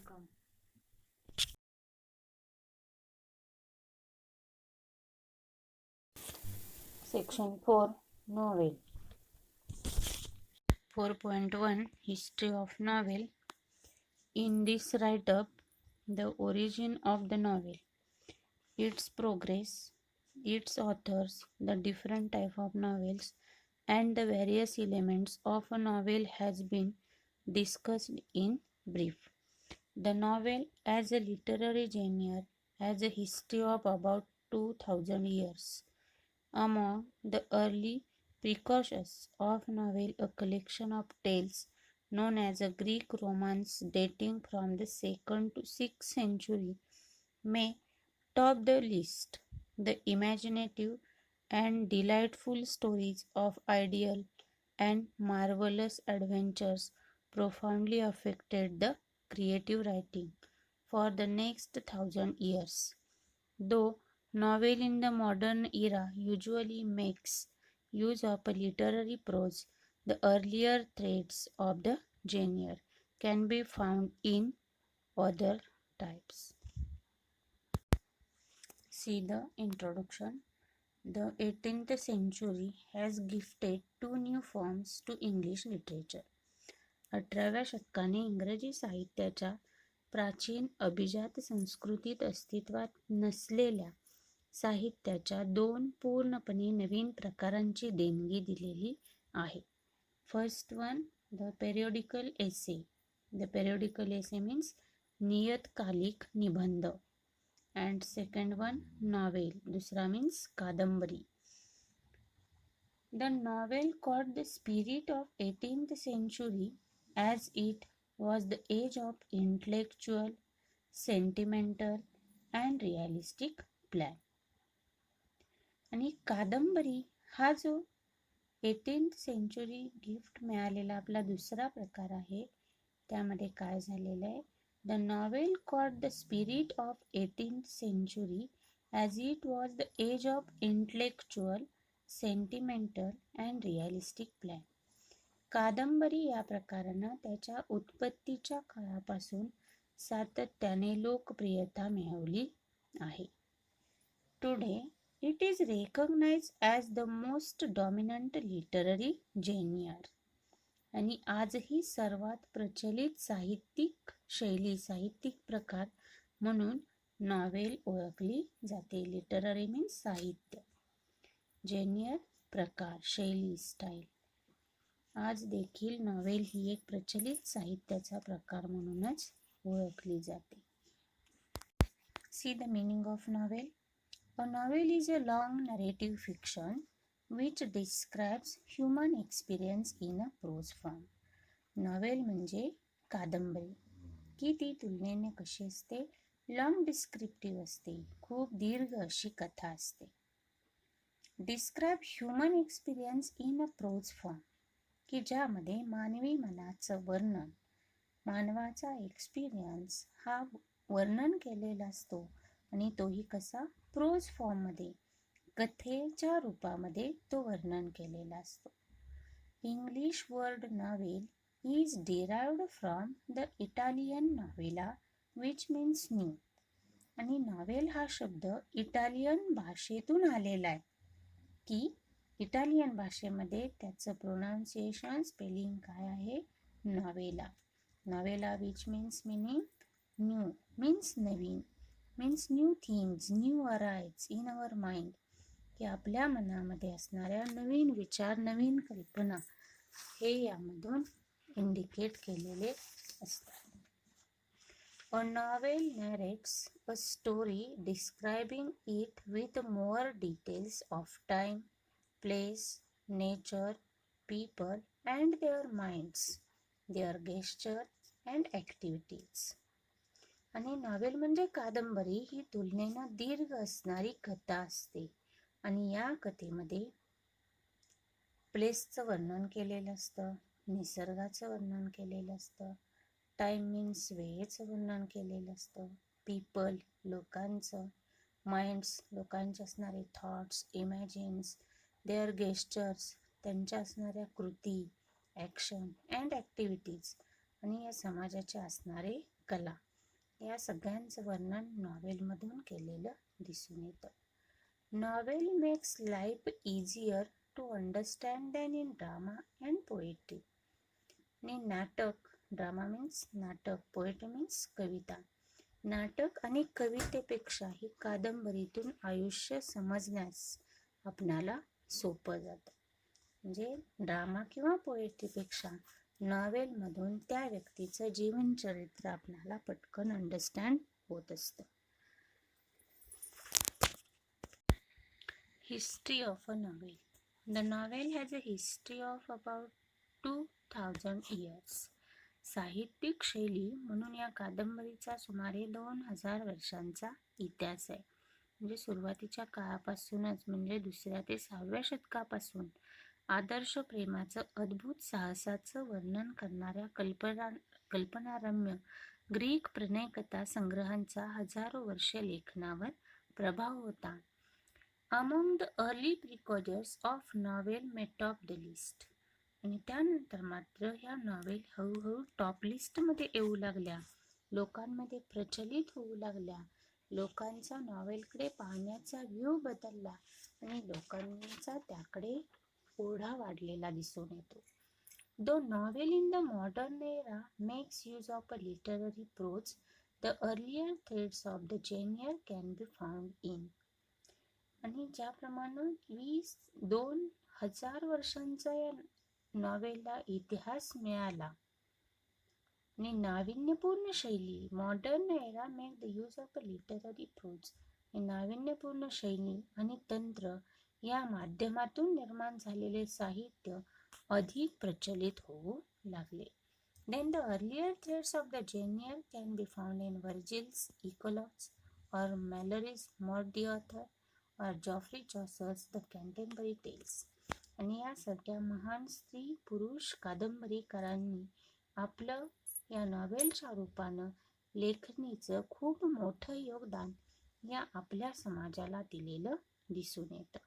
welcome. Section 4 Novel 4.1 History of Novel. In this write-up, the origin of the novel, its progress, its authors, the different type of novels, and the various elements of a novel has been discussed in brief. The novel as a literary genre has a history of about 2000 years. Among the early precursors of novel, a collection of tales known as a Greek romance dating from the 2nd to 6th century may top the list. The imaginative and delightful stories of ideal and marvelous adventures profoundly affected the creative writing for the next 1000 years. Though novel in the modern era usually makes use of a literary prose, the earlier threads of the genre can be found in other types. See the introduction. The 18th century has gifted two new forms to English literature. 18व्या शतकाने इंग्रजी साहित्याच्या प्राचीन अभिजात संस्कृतीत अस्तित्वात नसलेल्या साहित्याच्या दोन पूर्णपणे नवीन प्रकारांची देणगी दिलेली आहे. First one, the periodical essay. The periodical essay means नियतकालिक निबंध. And second one, novel. दुसरा मीन्स कादंबरी. The novel caught the spirit of 18th century as it was the age of intellectual, sentimental and realistic plan. आणि कादंबरी हा जो 18th century gift मिळालेला आपला दुसरा प्रकार आहे, त्यामध्ये काय झालेलं आहे? The novel caught the spirit of 18th century as it was the age of intellectual, sentimental and realistic plan. कादंबरी या प्रकारानं त्याच्या उत्पत्तीच्या काळापासून सातत्याने लोकप्रियता मिळवली आहे. Today it is recognised as the most dominant literary genre. आणि आजही सर्वात प्रचलित साहित्यिक शैली, साहित्यिक प्रकार म्हणून नॉवेल ओळखली जाते. लिटररी मीन्स साहित्य, जेनियर प्रकार, शैली, स्टाईल. आज देखील नॉवेल ही एक प्रचलित साहित्याचा प्रकार म्हणूनच ओळखली जाते. See the meaning of novel. A novel is a long narrative fiction which describes human experience in a prose form. Novel म्हणजे कादंबरी, की ती तुलनेने कशी असते? लॉंग डिस्क्रिप्टिव्ह असते, खूप दीर्घ अशी कथा असते. Describe human experience in a prose form, की ज्यामध्ये मानवी मनाचं वर्णन, मानवाचा एक्सपिरियन्स हा वर्णन केलेला असतो. आणि तोही कसा? प्रोज फॉर्ममध्ये, कथेच्या रूपामध्ये तो वर्णन केलेला असतो. English word novel is derived from the Italian novella which means new. आणि नॉवेल हा शब्द इटालियन भाषेतून आलेला आहे, की इटालियन भाषेमध्ये त्याचं प्रोनाऊन्सिएशन, स्पेलिंग काय आहे? Novella. Novella which means meaning new, means Naveen, means new things, new arrives in our mind, की आपल्या मनामध्ये असणाऱ्या नवीन विचार, नवीन कल्पना हे यामधून इंडिकेट केलेले असतात. A novel narrates a story describing it with more details of time, place, nature, people and their minds, their gesture and activities. आणि नॉवेल म्हणजे कादंबरी ही तुलनेनं दीर्घ असणारी कथा असते. आणि या कथेमध्ये प्लेसचं वर्णन केलेलं असतं, निसर्गाचं वर्णन केलेलं असतं, टाईम मीन्स वेळेचं वर्णन केलेलं असतं, पीपल लोकांचं, माइंड्स लोकांचे असणारे थॉट्स, इमॅजिन्स, देअर गेस्चर्स त्यांच्या असणाऱ्या कृती, ॲक्शन अँड ॲक्टिव्हिटीज, आणि या समाजाचे असणारे कला या सगळ्यांचं वर्णन नॉवेलमधून केलेलं दिसून येतं. Novel makes life easier to understand than in drama and poetry. आणि नाटक, ड्रामा मीन्स नाटक, पोएट्री मीन्स कविता. नाटक आणि कवितेपेक्षा ही कादंबरीतून आयुष्य समजण्यास आपणाला सोपं जातं. म्हणजे ड्रामा किंवा पोएट्रीपेक्षा नॉवेलमधून त्या व्यक्तीचं जीवनचरित्र आपल्याला पटकन अंडरस्टँड होत असतं. History of a novel. The novel has a history of about 2000 years. साहित्यिक शैली म्हणून या कादंबरीचा सुमारे 2000 वर्षांचा इतिहास आहे. म्हणजे सुरुवातीच्या काळापासूनच, म्हणजे 2ऱ्या ते 6व्या शतकापासून आदर्श प्रेमाचं अद्भुत साहसाचं वर्णन करणाऱ्या कल्पनारम्य ग्रीक प्रणयकथा संग्रहांचा हजारो वर्षे लेखनावर प्रभाव होता. Among the early precursors of novel may top the list. आणि त्यानंतर मात्र ह्या नॉवेल हळूहळू टॉप लिस्टमध्ये येऊ लागल्या, लोकांमध्ये प्रचलित होऊ लागल्या. लोकांचा नॉवेलकडे पाहण्याचा व्ह्यू बदलला आणि लोकांचा त्याकडे ओढा वाढलेला दिसून येतो. Though novel in the modern era makes use of a literary prose, the earlier threads of the genre can be found in. आणि ज्याप्रमाणे 2000 वर्षांचा या नॉवेलला इतिहास मिळाला आणि नाविन्यपूर्ण शैली, modern era make the use of a literary prose, नाविन्यपूर्ण शैली आणि तंत्र या माध्यमातून निर्माण झालेले साहित्य अधिक प्रचलित होऊ लागले. Then the earlier threads of the genre can be found in Virgil's Eclogues or Malory's Maud the Author or Geoffrey Chaucer's The Canterbury Tales. आणि या सगळ्या महान स्त्री पुरुष कादंबरीकारांनी आपलं या नॉवेलच्या रूपानं लेखणीचं खूप मोठं योगदान या आपल्या समाजाला दिलेलं दिसून येतं.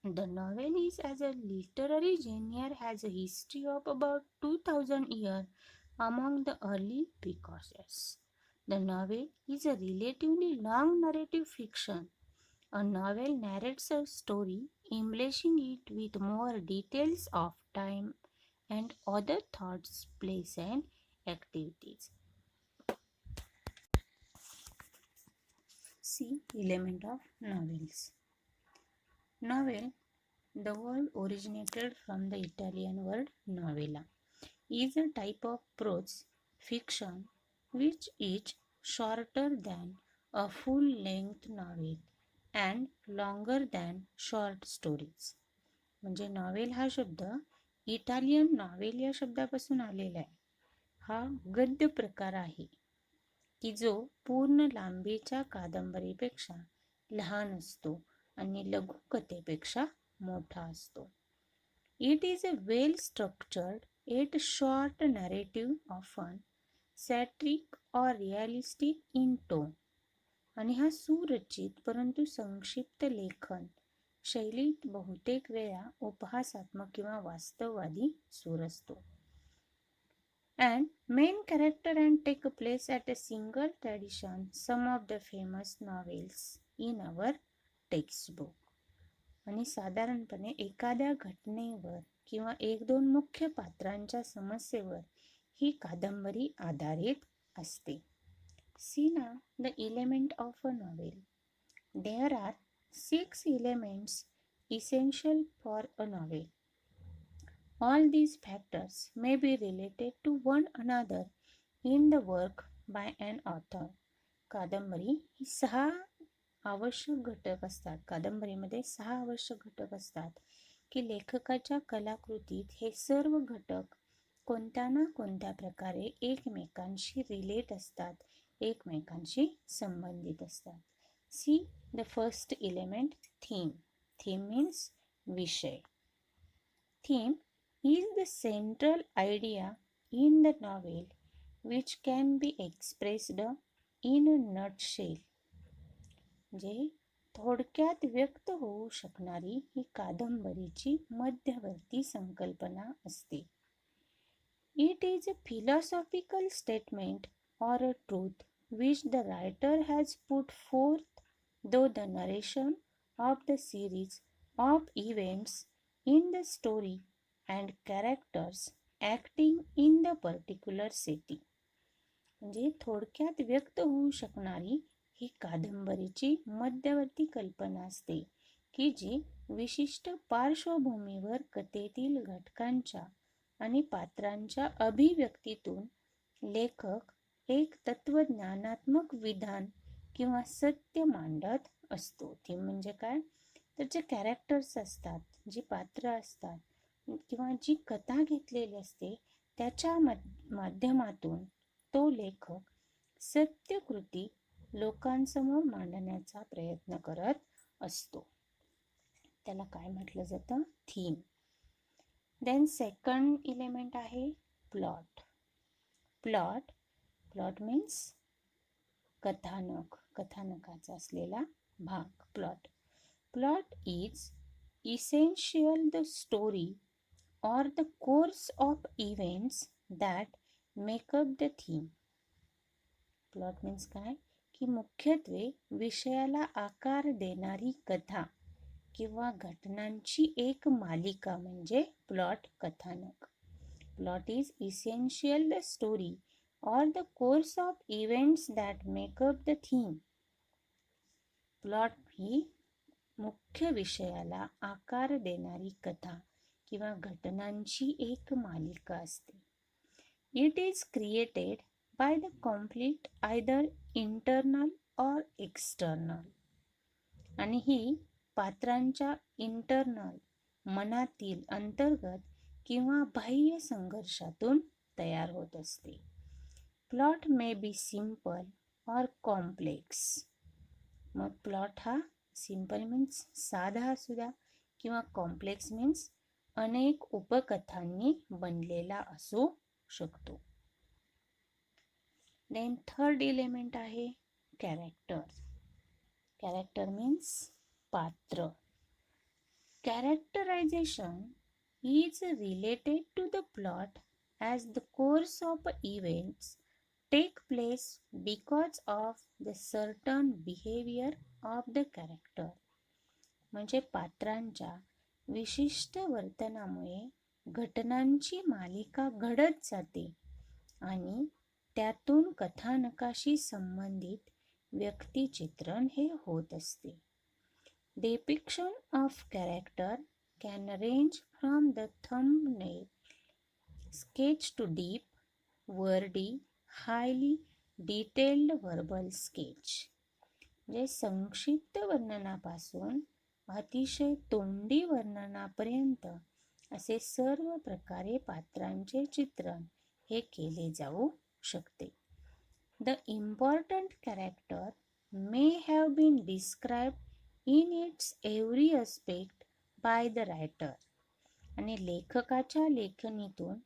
The novel is as a literary genre has a history of about 2000 years among the early precursors. The novel is a relatively long narrative fiction. A novel narrates a story, embellishing it with more details of time and other thoughts, place and activities. See element of novels. Novel, the word originated from the Italian word novella, is a type of prose fiction which is shorter than a full-length novel and longer than short stories. म्हणजे novel हा शब्द Italian novel या शब्दापासून आलेला आहे. हा गद्य प्रकार आहे की जो पूर्ण लांबीच्या कादंबरीपेक्षा लहान असतो आणि लघुकथेपेक्षा मोठा असतो. It is a well structured yet short narrative, often satiric or realistic in tone. आणि हा सुरचित परंतु संक्षिप्त लेखन शैलीत बहुतेक वेळा उपहासात्मक किंवा वास्तववादी सूर असतो. And main character and take place at a single tradition, some of the famous novels in our textbook. आणि साधारणपणे एखाद्या घटनेवर किंवा 1-2 मुख्य पात्रांच्या समस्येवर ही कादंबरी आधारित असते. See now the element of a novel. There are 6 elements essential for a novel. All these factors may be related to one another in the work by an author. कादंबरी ही 6 आवश्यक घटक असतात. कादंबरीमध्ये 6 आवश्यक घटक असतात की लेखकाच्या कलाकृतीत हे सर्व घटक कोणत्या ना कोणत्या प्रकारे एकमेकांशी रिलेट असतात, एकमेकांशी संबंधित असतात. See the first element, theme. Theme means विषय. Theme is the central idea in the novel which can be expressed in a nutshell. म्हणजे थोडक्यात व्यक्त होऊ शकणारी ही कादंबरीची मध्यवर्ती संकल्पना असते. It is a philosophical statement or a truth which the writer has put forth, though the narration of the series of events in the story and characters acting in the particular setting. म्हणजे थोडक्यात व्यक्त होऊ शकणारी ही कादंबरीची मध्यवर्ती कल्पना असते की जी विशिष्ट पार्श्वभूमीवर कथेतील घटकांच्या आणि पात्रांच्या अभिव्यक्तीतून लेखक एक तत्वज्ञानात्मक विधान किंवा सत्य मांडत असतो. ती म्हणजे काय, तर जे कॅरेक्टर्स असतात, जी पात्र असतात किंवा जी कथा घेतलेली असते त्याच्या माध्यमातून तो लेखक सत्यकृती लोकांसमोर मांडण्याचा प्रयत्न करत असतो. त्याला काय म्हटलं जातं, थीम. देन सेकंड एलिमेंट आहे प्लॉट. प्लॉट मीन्स कथानक, कथानकाचा असलेला भाग. Plot is essential the story or the course of events that make up the theme. Plot means काय की मुख्यत्वे विषयाला आकार देणारी कथा किंवा घटनांची एक मालिका म्हणजे प्लॉट, कथानक. Plot is essential the story or the course of events that make up the theme. Plot ही मुख्य विषयाला आकार देणारी कथा किंवा घटनांची एक मालिका असते. It is created by the conflict either internal और एक्सटर्नल. आणि ही पात्रांच्या इंटरनल, मनातील, अंतर्गत किंवा बाह्य संघर्षातून तयार होत असते. प्लॉट मे बी सिंपल और कॉम्प्लेक्स. मग प्लॉट हा सिंपल मीन्स साधा असू द्या किंवा कॉम्प्लेक्स मीन्स अनेक उपकथांनी बनलेला असू शकतो. देन थर्ड एलिमेंट आहे कॅरेक्टर. कॅरेक्टर मीन्स पात्र. Characterization is related to the plot as the course of events take place because of the certain behaviour of the character. म्हणजे पात्रांच्या विशिष्ट वर्तनामुळे घटनांची मालिका घडत जाते आणि त्यातून कथानकाशी संबंधित व्यक्तिचित्रण हे होत असते. Depiction of character can range from the thumbnail sketch to deep, wordy, highly detailed verbal sketch. म्हणजे संक्षिप्त वर्णनापासून अतिशय तोंडी वर्णनापर्यंत असे सर्व प्रकारे पात्रांचे चित्रण हे केले जाऊ शकते. The important character may have been described in its every aspect by the writer. आणि लेखकाच्या लेखणीतून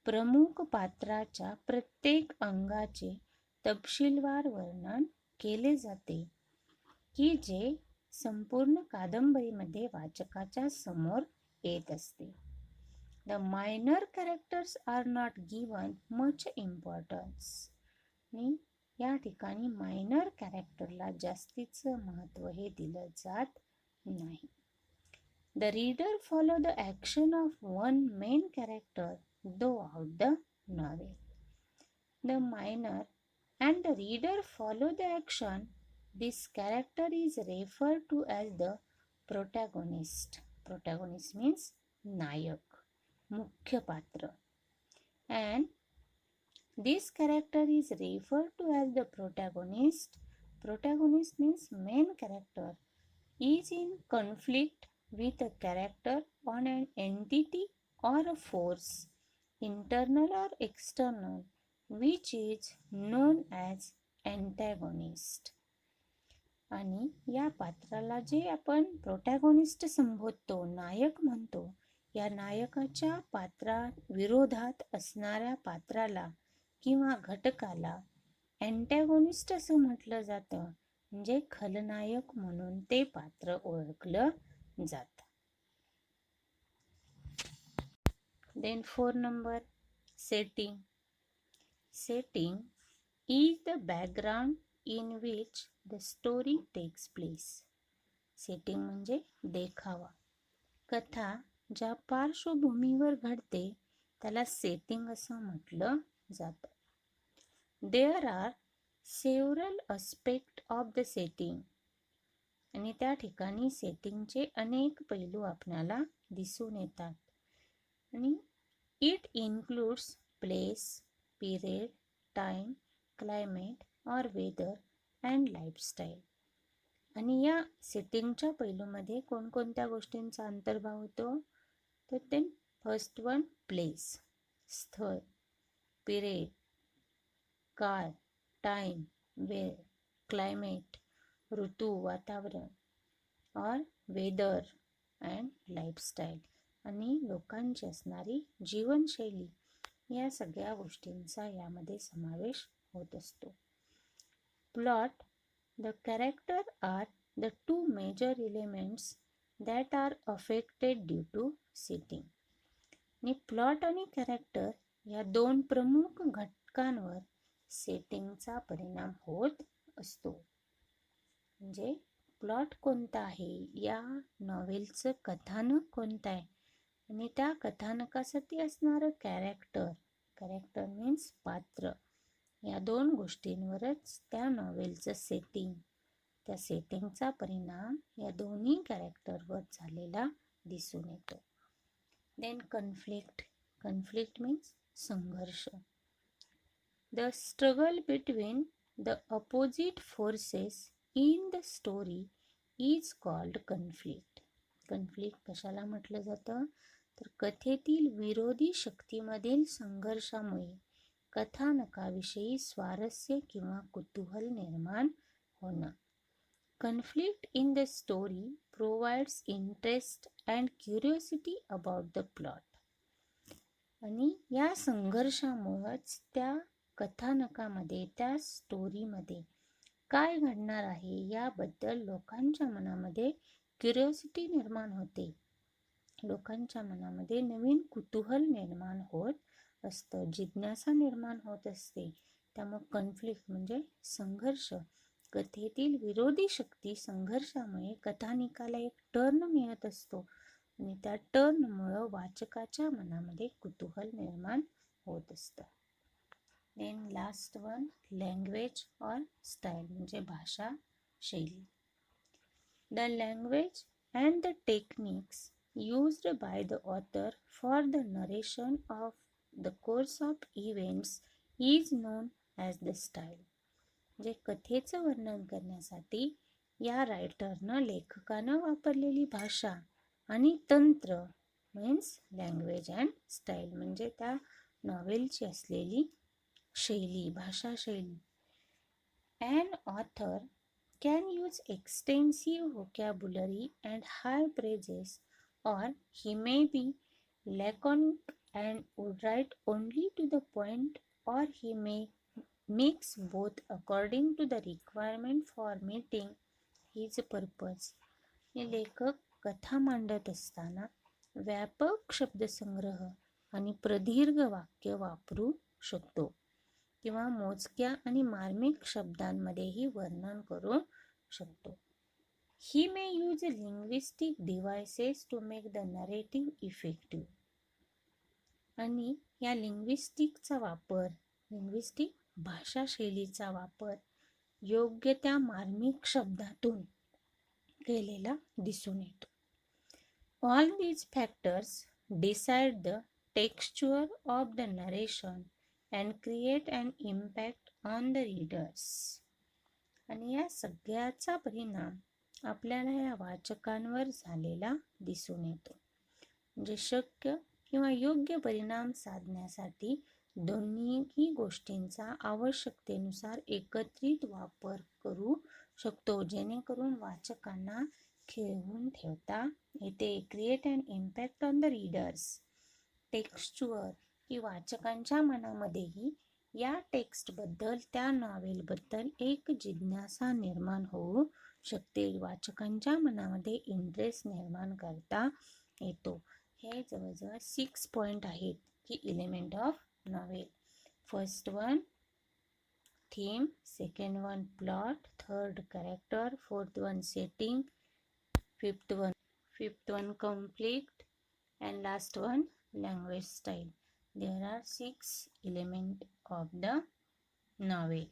प्रमुख पात्राच्या प्रत्येक अंगाचे तपशीलवार वर्णन केले जाते की जे संपूर्ण कादंबरीमध्ये वाचकाच्या समोर येत असते. The minor characters are not given much importance. आणि या ठिकाणी मायनर कॅरेक्टरला जास्तीचं महत्त्व हे दिलं जात नाही. The reader follow the action of one main character दो आउट the novel. The minor and the reader follow the action. This character is referred to as the protagonist. Protagonist means nayak, मुख्य पात्र. And this character is referred to as the protagonist. Protagonist means main character is in conflict with a character on an entity or a force, internal or external, which is known as antagonist. आणि या पात्राला जे आपण protagonist संबोधतो, नायक म्हणतो, या नायकाच्या पात्रा विरोधात असणाऱ्या पात्राला किंवा घटकाला अँटॅगॉनिस्ट असं म्हटलं जातं. म्हणजे खलनायक म्हणून ते पात्र ओळखलं जातं. Then 4 number setting. Setting is the background in which the story takes place. Setting म्हणजे देखावा. कथा ज्या पार्श्वभूमीवर घडते त्याला सेटिंग असं म्हटलं जातं. There are several aspects of the setting. आणि त्या ठिकाणी सेटिंगचे अनेक पैलू आपल्याला दिसून येतात. आणि it includes place, period, time, climate और वेदर अँड लाईफस्टाईल. आणि या सेटिंगच्या पैलूमध्ये कोणकोणत्या गोष्टींचा अंतर्भाव होतो? तर ते फर्स्ट वन प्लेस, स्थळ, पिरियड, काळ, टाइम, वेळ, क्लायमेट, ऋतू, वातावरण, और वेदर अँड लाईफस्टाईल, आणि लोकांची असणारी जीवनशैली, या सगळ्या गोष्टींचा यामध्ये समावेश होत असतो. Plot, the character are the two major elements that are affected due to setting. आणि प्लॉट आणि कॅरेक्टर या दोन प्रमुख घटकांवर सेटिंगचा परिणाम होत असतो. म्हणजे प्लॉट कोणता आहे, या नॉवेलचं कथानक कोणतं आहे, आणि त्या कथानकासाठी असणारं कॅरेक्टर मीन्स पात्र, या दोन गोष्टींवरच त्या नॉवेलचं सेटिंग, त्या सेटिंगचा परिणाम या दोन्ही कॅरेक्टरवर झालेला दिसून येतो. देन कन्फ्लिक्ट मीन्स संघर्ष. The struggle between the opposite forces in the story is called conflict. Conflict कशाला म्हटलं जातं? तर कथेतील विरोधी शक्तीमधील संघर्षामुळे कथानकाविषयी स्वारस्य किंवा कुतूहल निर्माण होणं. Conflict in the story provides interest and curiosity about the plot. आणि या संघर्षामुळेच त्या कथानकामध्ये, त्या स्टोरीमध्ये काय घडणार आहे याबद्दल लोकांच्या मनामध्ये क्युरिओसिटी निर्माण होते. लोकांच्या मनामध्ये नवीन कुतूहल निर्माण होत असतं, जिज्ञासा निर्माण होत असते. त्यामुळे कन्फ्लिक्ट म्हणजे संघर्ष, कथेतील विरोधी शक्ती संघर्षामुळे कथानिकाला एक टर्न मिळत असतो, आणि त्या टर्नमुळं वाचकाच्या मनामध्ये कुतूहल निर्माण होत असतं. देन लास्ट वन, लँग्वेज और स्टाईल म्हणजे भाषा शैली. The language and the techniques used by the author for the narration of the course of events is known as the style. जे कथेचं वर्णन करण्यासाठी या रायटरनं, लेखकानं वापरलेली भाषा आणि तंत्र मीन्स लँग्वेज अँड स्टाईल म्हणजे त्या नॉवेलची असलेली शैली, भाषा शैली. An author can use extensive vocabulary and high phrases, or he may be laconic and would write only to the point, or he may mix both according to the requirement for meeting his purpose. हे लेखक कथा मांडत असताना व्यापक शब्दसंग्रह आणि प्रदीर्घ वाक्य वापरू शकतो, किंवा मोजक्या आणि मार्मिक शब्दांमध्येही वर्णन करू शकतो. He may use linguistic devices to make the narrative effective. आणि या लिंग्विस्टिकचा वापर, लिंग्विस्टिक भाषा शैलीचा वापर योग्य त्या मार्मिक शब्दातून केलेला दिसून येतो. All these factors decide the texture of the narration and create an impact on the readers. आणि या सगळ्याचा परिणाम आपल्याला या वाचकांवर झालेला दिसून येतो. म्हणजे शक्य किंवा योग्य परिणाम साधण्यासाठी दोन्ही गोष्टींचा आवश्यकतेनुसार एकत्रित वापर करू शकतो, जेणेकरून वाचकांना खिळवून ठेवता येते. Create and impact on the readers. Texture की वाचकांच्या मनामध्येही या टेक्स्टबद्दल, त्या नॉवेलबद्दल एक जिज्ञासा निर्माण होऊ शकते, वाचकांच्या मनामध्ये इंटरेस्ट निर्माण करता येतो. हे जवळजवळ 6 पॉईंट आहेत की element of novel. First one theme, second one plot, third character, fourth one setting, fifth one conflict, and last one language style. There are 6 elements of the novel.